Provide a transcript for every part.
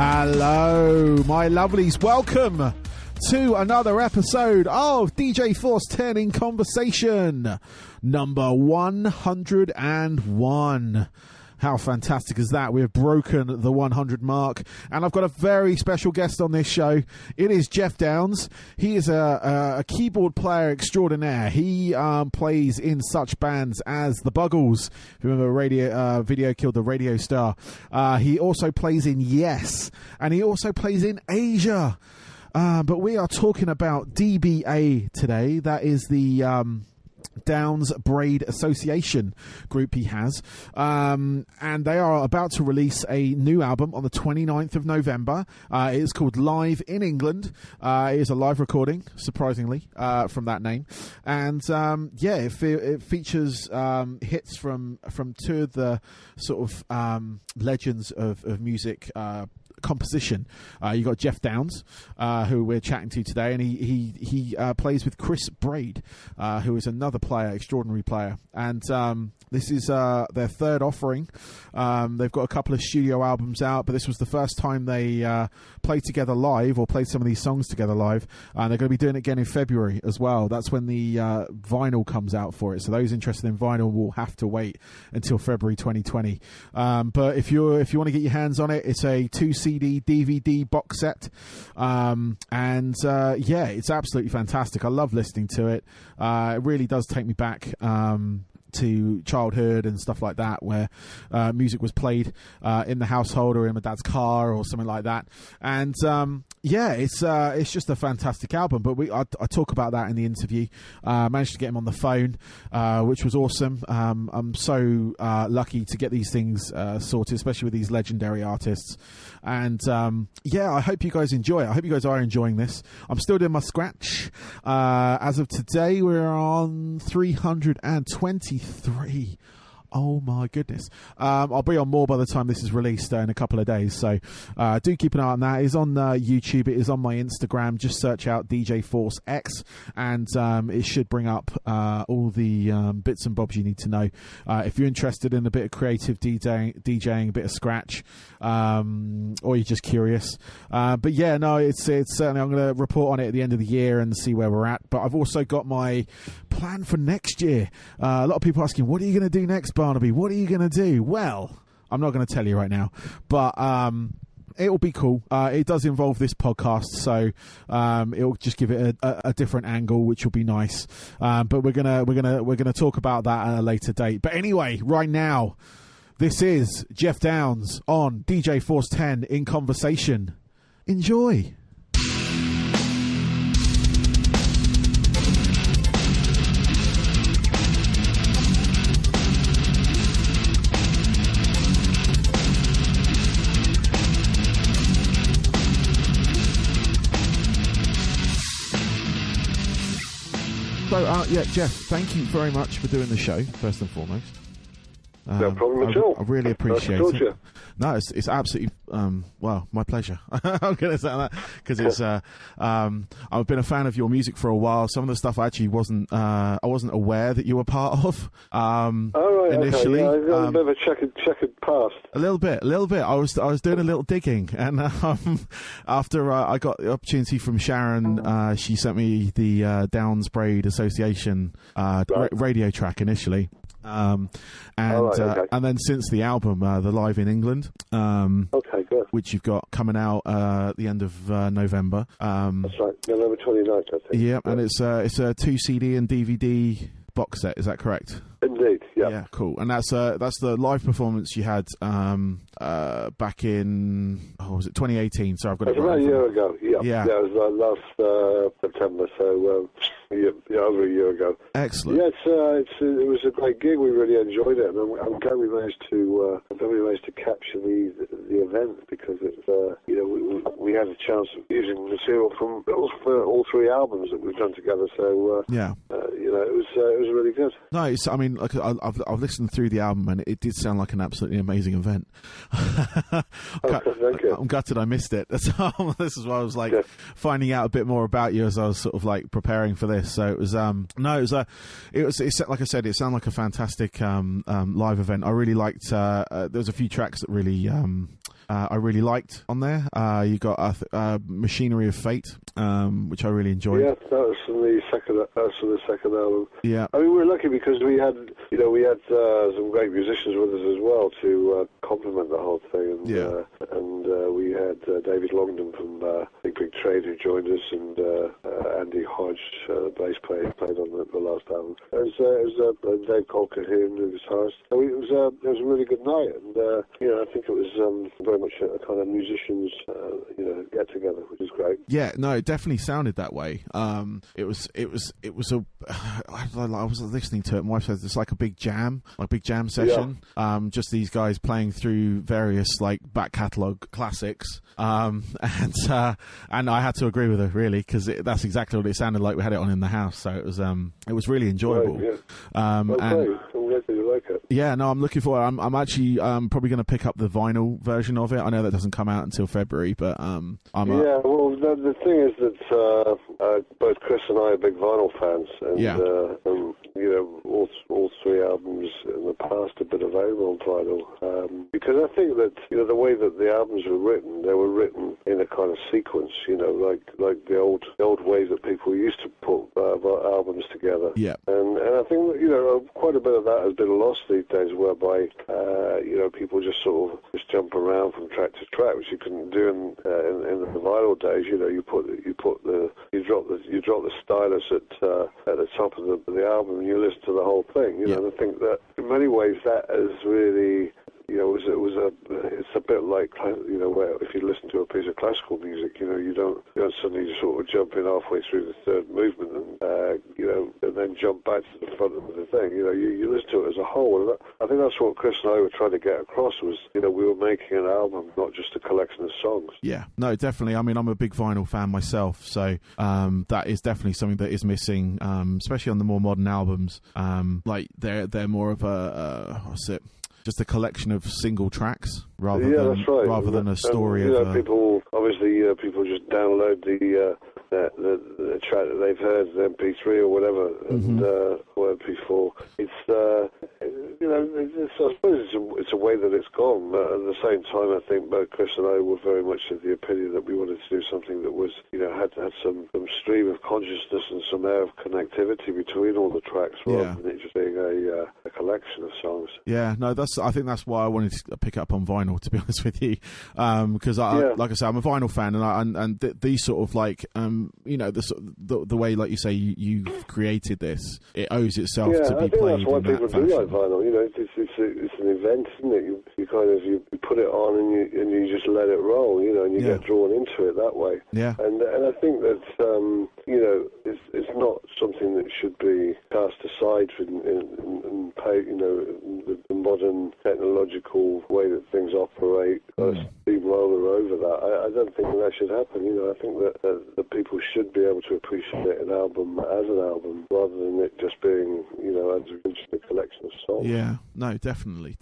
Hello, my lovelies. Welcome to another episode of DJ Force 10 in Conversation, number 101. How fantastic is that? We've broken the 100 mark, and I've got a very special guest on this show. It is Geoff Downes. He is a keyboard player extraordinaire. He plays in such bands as the Buggles. If you remember, Video Killed the Radio Star. He also plays in Yes, and he also plays in Asia. But we are talking about DBA today. That is the Downes Braid Association group he has, and they are about to release a new album on the 29th of November. It is called Live in England. It is a live recording, surprisingly, from that name, and it features hits from two of the sort of legends of music composition. You got Geoff Downes, who we're chatting to today, and he plays with Chris Braid, who is another extraordinary player, and this is their third offering. They've got a couple of studio albums out, but this was the first time they played together live, or played some of these songs together live, and they're going to be doing it again in February as well. That's when the vinyl comes out for it, so those interested in vinyl will have to wait until February 2020. But if you want to get your hands on it, it's a 2 CD DVD box set, it's absolutely fantastic. I love listening to it. It really does take me back to childhood and stuff like that, where music was played in the household or in my dad's car or something like that. And it's just a fantastic album. But I talk about that in the interview. Managed to get him on the phone, which was awesome. I'm so lucky to get these things sorted, especially with these legendary artists. And I hope you guys enjoy it. I hope you guys are enjoying this. I'm still doing my scratch. As of today, we're on 323. Oh my goodness. I'll be on more by the time this is released in a couple of days, so do keep an eye on that. It's on YouTube, it is on my Instagram. Just search out DJForceX, and it should bring up all the bits and bobs you need to know if you're interested in a bit of creative DJing, a bit of scratch, or you're just curious. But yeah, no, it's certainly, I'm going to report on it at the end of the year and see where we're at. But I've also got my plan for next year. A lot of people asking, what are you going to do next, Barnaby? What are you going to do? Well, I'm not going to tell you right now, but it will be cool. It does involve this podcast, so it'll just give it a different angle, which will be nice. But we're gonna talk about that at a later date. But anyway, right now, this is Geoff Downes on DJ Force 10 in Conversation. Enjoy. So, Geoff, thank you very much for doing the show, first and foremost. No problem at all. I really appreciate nice it. No, it's absolutely, my pleasure. I'm going to say that because it's, I've been a fan of your music for a while. Some of the stuff I actually wasn't aware that you were part of. Initially. Okay. Yeah, a bit of a checkered past. A little bit. I was doing a little digging, and after I got the opportunity from Sharon, she sent me the Downes Braid Association radio track initially. And then since the album, the Live in England, good. Which you've got coming out at the end of November. That's right, November 29th, I think. Yeah, and it's a 2 CD and DVD box set. Is that correct? Indeed, yeah. Yeah, cool. And that's the live performance you had back in, was it 2018? So I've got it about a year ago. Yeah, it was last September. So over a year ago. Excellent. Yeah, it was a great gig. We really enjoyed it, and I'm glad we managed to capture the event, because it's we had a chance of using material from all three albums that we've done together. So it was really good. No, I mean, like I've listened through the album, and it did sound like an absolutely amazing event. Thank you. I'm gutted I missed it. This is why I was like finding out a bit more about you as I was sort of like preparing for this. So it was it's like I said, it sounded like a fantastic live event. I really liked. There was a few tracks that really I really liked on there. You got Machinery of Fate, which I really enjoyed. Yeah, that was from the second album. Yeah, I mean, we were lucky because we had some great musicians with us as well to complement the whole thing. And, we had David Longdon from Big Big Trade who joined us, and Andy Hodge, the bass player, played on the last album. It was Dave Colquhoun, the guitarist. So it was a really good night, and I think it was very much a kind of musicians get together, which is great. Yeah, no, it definitely sounded that way. It was a. I was listening to it. My wife says it's like a big jam session. Yeah. Just these guys playing through various like back catalogue classics. And I had to agree with her really, because that's exactly what it sounded like. We had it on in the house, so it was really enjoyable. Right, yeah. And I'm glad that you like it. Yeah, no, I'm looking forward. I'm actually probably going to pick up the vinyl version of it. I know that doesn't come out until February, but well, the thing is that both Chris and I are big vinyl fans, and all three albums in the past have been available on vinyl, because I think that the way that the albums were written, they were written in a kind of sequence, like the old ways that people used to put albums together. Yeah, and I think quite a bit of that has been lost these days, whereby people just sort of jump around from track to track, which you couldn't do in the vinyl days. You drop the stylus at the top of the album, and you listen to the whole thing. And I think that in many ways that is really. It's a bit like, where if you listen to a piece of classical music, you don't suddenly just sort of jump in halfway through the third movement and then jump back to the front of the thing. You listen to it as a whole. And I think that's what Chris and I were trying to get across was, we were making an album, not just a collection of songs. Yeah, no, definitely. I mean, I'm a big vinyl fan myself, so that is definitely something that is missing, especially on the more modern albums. Like they're more of just a collection of single tracks rather than a story of people just download the track that they've heard, the MP3 or whatever, or MP4. I suppose it's a way that it's gone. But at the same time, I think both Chris and I were very much of the opinion that we wanted to do something that was, had some stream of consciousness and some air of connectivity between all the tracks, rather than it just being a collection of songs. Yeah, no, I think that's why I wanted to pick up on vinyl, to be honest with you, because like I say, I'm a vinyl fan, and these sort of like the way, like you say, you've created this, it owes itself to be played in that fashion. That's why people do like vinyl. It's an event, isn't it? You put it on and you just let it roll, and you get drawn into it that way. Yeah. And I think that it's not something that should be cast aside in the modern technological way that things operate. Steamroller over that. I don't think that should happen. I think that people should be able to appreciate an album as an album rather than it just being, as a collection of songs. Yeah, no, definitely.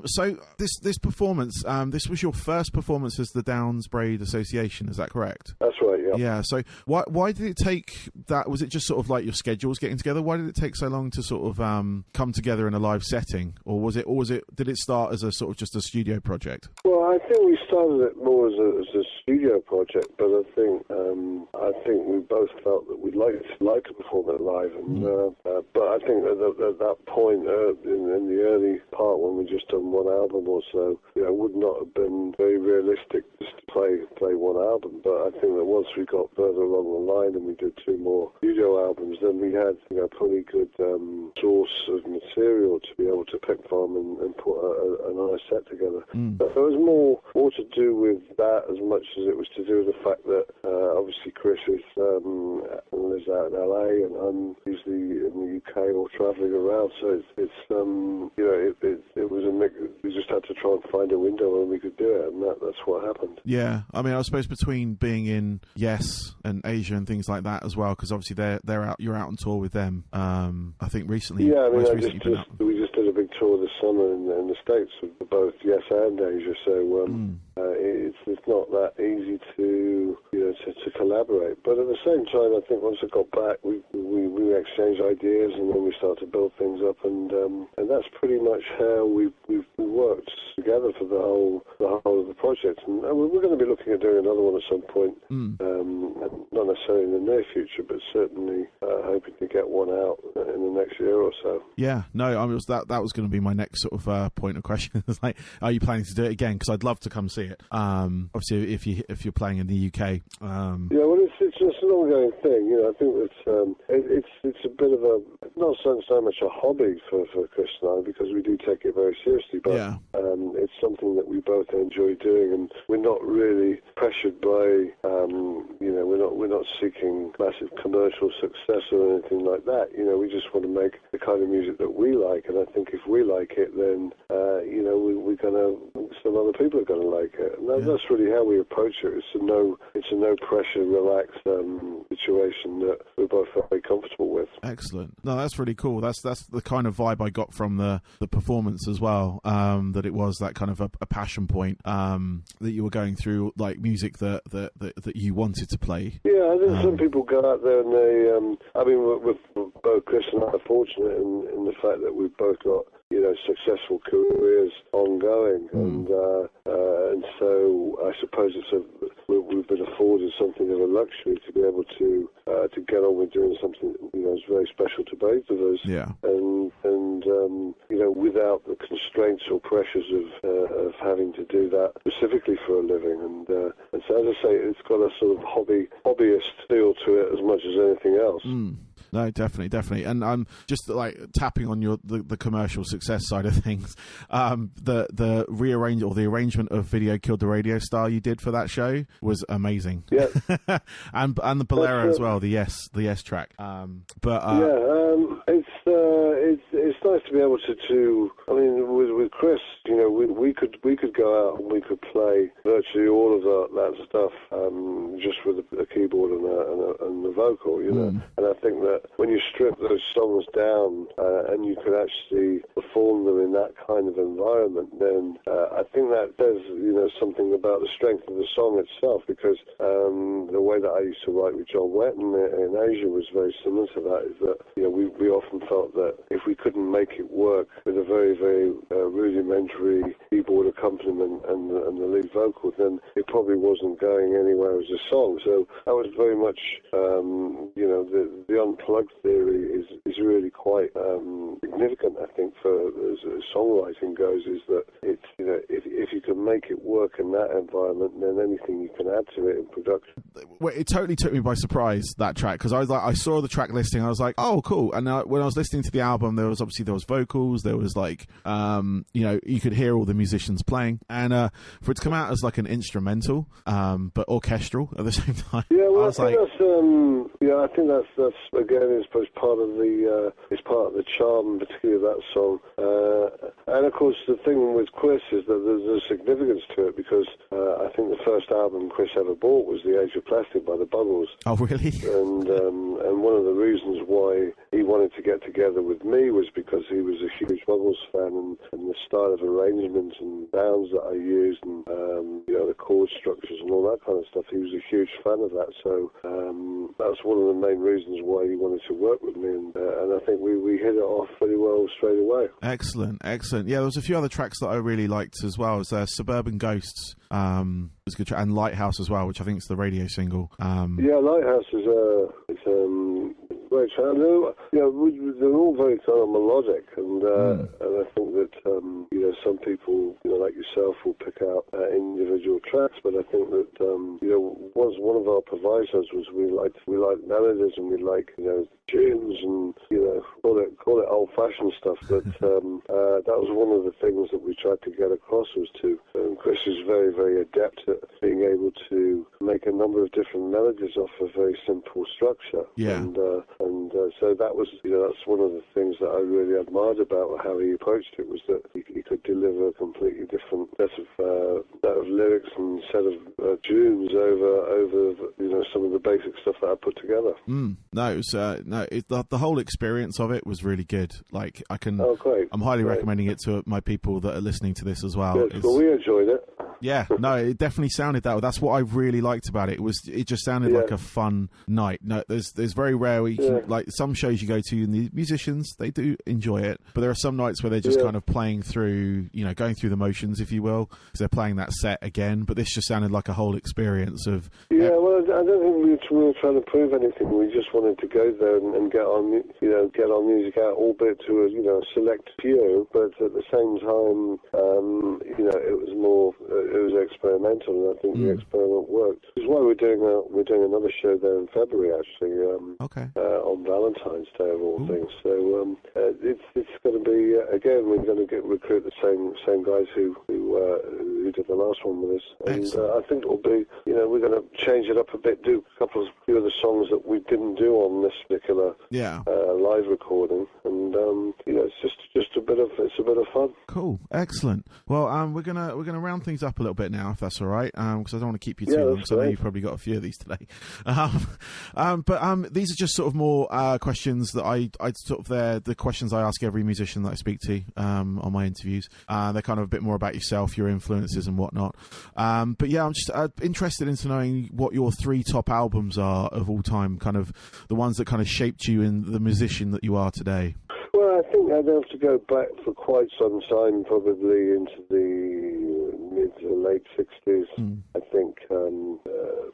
So this performance, this was your first performance as the Downs Braid Association, is that correct? That's right, yeah. Yeah, so why did it take that? Was it just sort of like your schedules getting together? Why did it take so long to sort of come together in a live setting? Or did it start as a sort of just a studio project? Well, I think we started it more as a studio project, but I think we both felt that we'd like to perform it live, and but I think at that point in the early part when we just done one album or so, would not have been very realistic just to play one album. But I think that once we got further along the line and we did two more studio albums, then we had a pretty good source of material to be able to pick from and put a nice set together. But there was more to do with that as much as it was to do with the fact that obviously Chris lives out in LA and I'm usually in the UK or travelling around, so it was a mix. We just had to try and find a window when we could do it, and that's what happened. Yeah, I mean, I suppose between being in Yes and Asia and things like that as well, because obviously they're out. You're out on tour with them. I think recently. Yeah, I mean, we just did a big tour this summer in the States with both Yes and Asia, so it's not that easy to collaborate. But at the same time, I think once I got back, we we exchange ideas, and then we start to build things up, and that's pretty much how we've worked together for the whole of the project. And we're going to be looking at doing another one at some point, not necessarily in the near future, but certainly hoping to get one out in the next year or so. Yeah, no, that was going to be my next sort of point of question. It's like, are you planning to do it again? Because I'd love to come see it. Obviously, if you're playing in the UK. Yeah, well, it's just an ongoing thing. You know, I think that it's a bit of a not so much a hobby for Chris and I, because we do take it very seriously, but it's something that we both enjoy doing, and we're not really pressured by we're not seeking massive commercial success or anything like that. You know, we just want to make the kind of music that we like, and I think if we like it, then we're gonna, some other people are gonna like it, and that's really how we approach it. It's a no pressure, relaxed situation that we're both very comfortable with. Excellent. No, that's really cool. That's the kind of vibe I got from the performance as well. That it was that kind of a passion point that you were going through, like music that you wanted to play. Yeah, I think some people go out there and they. I mean, we're both Chris and I are fortunate in the fact that we've both got successful careers ongoing, and so I suppose we've been afforded something of a luxury to be able to get on with doing something is very special to both of us. Yeah. And without the constraints or pressures of having to do that specifically for a living. And so, as I say, it's got a sort of hobbyist feel to it as much as anything else. No, definitely, and I'm just like tapping on the commercial success side of things. The arrangement of "Video Killed the Radio Star" you did for that show was amazing. Yeah, and the Bolero as well, the yes track. It's nice to be able to. I mean, with Chris, we could go out and we could play virtually all of that stuff just with a keyboard and the vocal, and I think that when you strip those songs down and you can actually perform them in that kind of environment, then I think that there's something about the strength of the song itself, because the way that I used to write with John Wetton in Asia was very similar to that. Is that we often felt that if we couldn't make it work with a very, very rudimentary keyboard accompaniment and the lead vocal, then it probably wasn't going anywhere as a song. So that was very much the unplugged theory is really quite significant, I think, for as songwriting goes, is that it's if you can make it work in that environment, then anything you can add to it in production. Well, it totally took me by surprise, that track, because I saw the track listing, I was like, oh, cool. And when I was listening to the album, there was vocals, there was like you could hear all the musicians playing, and for it to come out as like an instrumental but orchestral at the same time, I think that's again is part of the charm, particularly of that song. And of course, the thing with Chris is that there's a significance to it, because I think the first album Chris ever bought was The Age of Plastic by the Buggles. Oh, really? And one of the reasons why he wanted to get together with me was because he was a huge Buggles fan, and the style of arrangements and sounds that I used, and the chord structures and all that kind of stuff. He was a huge fan of that, so that's one of the main reasons why he wanted to work with me, and I think we hit it off pretty well straight away. Excellent. Yeah, there was a few other tracks that I really liked as well. It was Suburban Ghosts, was a good track, and Lighthouse as well, which I think is the radio single. Lighthouse is a great track. They're all very kind of melodic, and I think that some people like yourself will pick out individual tracks, but I think that one of our provisos was we like melodies, and we like tunes, and call it old-fashioned stuff. But that was one of the things that we tried to get across, was to Chris is very, very adept at being able to make a number of different melodies off a very simple structure. Yeah. And so that was that's one of the things that I really admired about how he approached it, was that he could deliver a completely different set of lyrics and set of tunes over some of the basic stuff that I put together. No, it was the whole experience of it was really good. Like great. I'm highly recommending it to my people that are listening to this as well. Good. Well, we enjoyed it. Yeah, no, it definitely sounded that way. That's what I really liked about it. It just sounded like a fun night. No, there's very rare where you can, like some shows you go to, and the musicians, they do enjoy it, but there are some nights where they're just kind of playing through, going through the motions, if you will, because they're playing that set again. But this just sounded like a whole experience of. Yeah, well, I don't think we were trying to prove anything. We just wanted to go there and get our music out, albeit to a select few. But at the same time, it was experimental, and I think the experiment worked. Which is why we're doing another show there in February, actually. On Valentine's Day of all things. So it's going to be again. We're going to recruit the same guys who did the last one with us, and I think it'll be. We're going to change it up a bit. Do a few of the songs that we didn't do on this particular live recording, and it's just a bit of fun. Cool, excellent. Well, we're gonna round things up a little bit now, if that's all right, because I don't want to keep you too long. Because I know you've probably got a few of these today. But these are just sort of more questions that I sort of the questions I ask every musician that I speak to on my interviews. They're kind of a bit more about yourself, your influences, and whatnot. But yeah, I'm just interested into knowing what your 3 top albums are of all time, kind of the ones that kind of shaped you in the musician that you are today. Well, I think I'd have to go back for quite some time, probably into the mid to late 60s. I think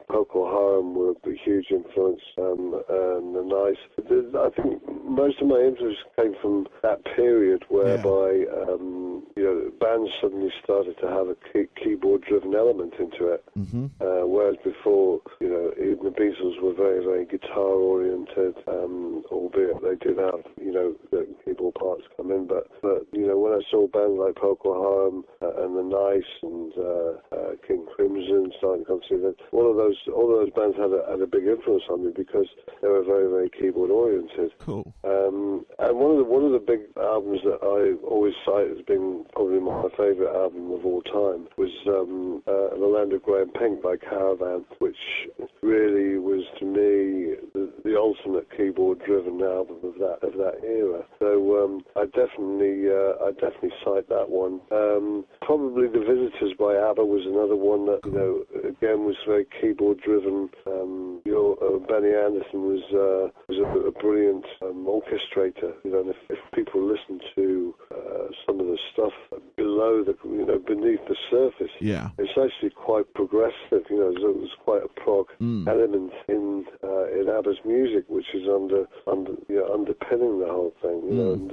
Procol Harum were a huge influence, and the Nice. I think most of my influence came from that period whereby bands suddenly started to have a keyboard-driven element into it, whereas before, even the Beatles were very, very guitar-oriented, albeit they did have, the keyboard parts come in. But when I saw bands like Procol Harum and the Nice and King Crimson starting to come through, all of those bands had a big influence on me because they were very, very keyboard-oriented. Cool. And one of the big albums that I always cite as being probably my favourite album of all time was The Land of Grey and Pink by Caravan, which really was to me the ultimate keyboard-driven album of that era. So I definitely cite that one. Probably The Visitors by ABBA was another one that again was very keyboard-driven. Benny Anderson was a brilliant orchestrator. And if people listen to some of the stuff below beneath the surface, it's actually quite progressive. There's quite a prog element in ABBA's music, which is underpinning the whole thing. And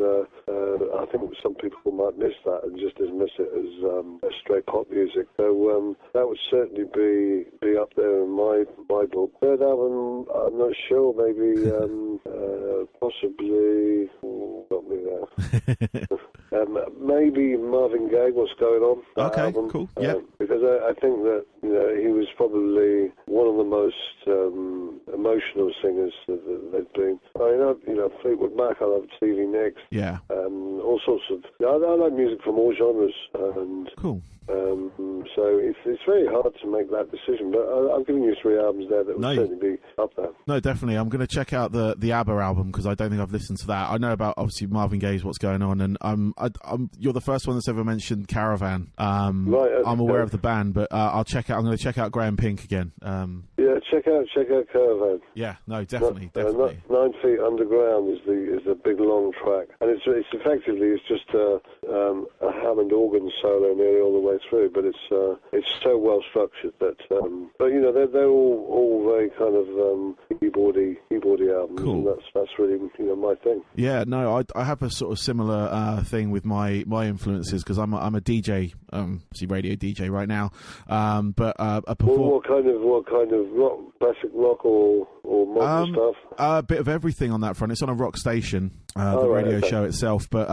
I think some people might miss that and just dismiss it as straight pop music. So that would certainly be up there in my book. Third album, I'm not sure. Maybe possibly. Got me there. Maybe Marvin Gaye, What's Going On? Okay, album. Cool. Yeah. Because I think that he was probably one of the most emotional singers that they've been. Fleetwood Mac. I love Stevie Nicks. Yeah. All sorts of. I like music from all genres. And cool. So it's very hard to make that decision, but I've given you 3 albums there that would certainly be up there. No, definitely. I'm going to check out the ABBA album because I don't think I've listened to that. I know about obviously Marvin Gaye's What's Going On, and you're the first one that's ever mentioned Caravan. Right, okay. I'm aware of the band, but I'm going to check out Graham Pink again. Yeah, check out Caravan. Yeah, no, definitely. 9 Feet Underground is the big long track, and it's effectively just a Hammond organ solo nearly all the way through, but it's so well structured that but they're all very kind of keyboardy albums. Cool. And that's really my thing. Yeah, no, I have a sort of similar thing with my influences because I'm a DJ, radio DJ right now. But what kind of rock, classic rock or modern stuff? A bit of everything on that front. It's on a rock station, the radio show itself. But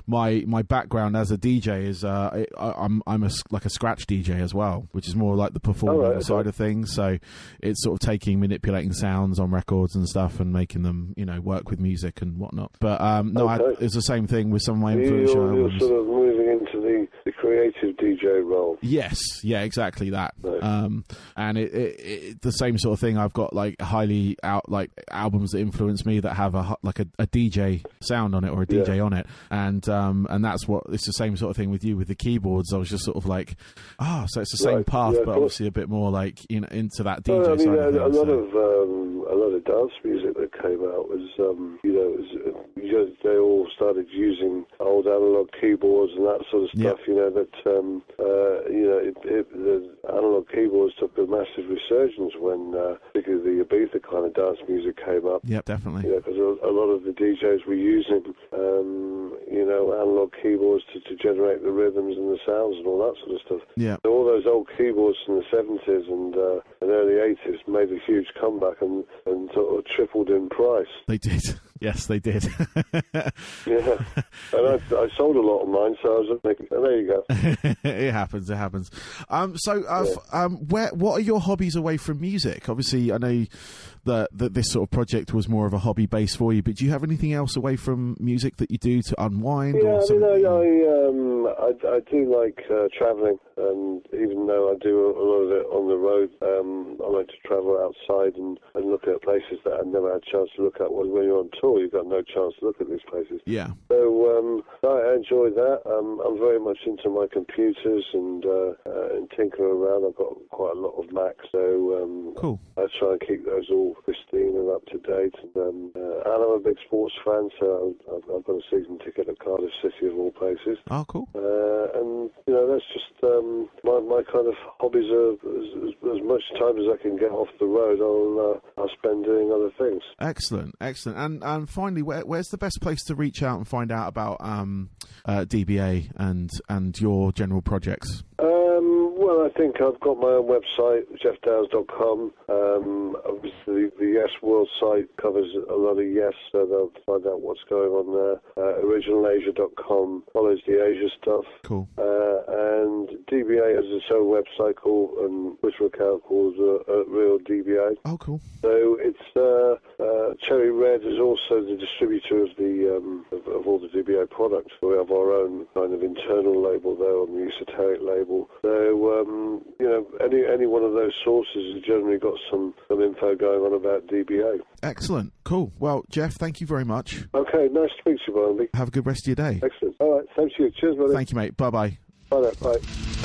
my background as a DJ is I'm a scratch DJ as well, which is more like the performing side of things. So it's sort of manipulating sounds on records and stuff and making them work with music and whatnot. But it's the same thing with some of my influential albums. You're sort of moving into the creative DJ role. Yes, yeah, exactly that. Right. And it the same sort of thing. I've got like highly out like albums that influence me that have a DJ sound on it or a DJ on it, and that's what it's the same sort of thing with you with the keyboards. I was just sort of like, so it's the same path, but obviously a bit more like into that DJ well, I mean, side of things. A lot of dance music that came out was they all started using old analog keyboards and that sort of stuff. The analog keyboards took a massive resurgence when particularly the Ibiza kind of dance music came up. Yep, definitely. Because a lot of the DJs were using analog keyboards to generate the rhythms and the sounds and all that sort of stuff. Yeah. So all those old keyboards from the 70s and early 80s made a huge comeback and sort of tripled in price. They did. Yes, they did. Yeah. And I sold a lot of mine, so I was making. There you go. It happens. What are your hobbies away from music? Obviously, I know that this sort of project was more of a hobby base for you, but do you have anything else away from music that you do to unwind? Yeah, I do like travelling, and even though I do a lot of it on the road, I like to travel outside and look at places that I've never had a chance to look at. When you're on tour, you've got no chance to look at these places. Yeah. So I enjoy that. I'm very much into my computers and tinkering around. I've got quite a lot of Macs, so cool. I try and keep those all pristine and up to date. And I'm a big sports fan, so I've got a season ticket at Cardiff City of all places. Oh, cool. And that's just my kind of hobbies are as much time as I can get off the road. I'll spend doing other things. Excellent. And finally, where's the best place to reach out and find out about DBA and your general projects? Well, I think I've got my own website, geoffdowes.com. Obviously, the Yes World site covers a lot of Yes, so they'll find out what's going on there. Originalasia.com follows the Asia stuff. Cool. And DBA has its own website called, and Twitter account called Real DBA. Oh, cool. So it's Cherry Red is also the distributor of the of all the DBA products. We have our own kind of internal label there on the esoteric label. So any one of those sources has generally got some info going on about DBA. Excellent. Cool. Well, Geoff, thank you very much. Okay, nice to meet you, Barnaby. Have a good rest of your day. Excellent. All right, thanks to you. Cheers, buddy. Thank you, mate. Bye-bye. Bye now. Bye.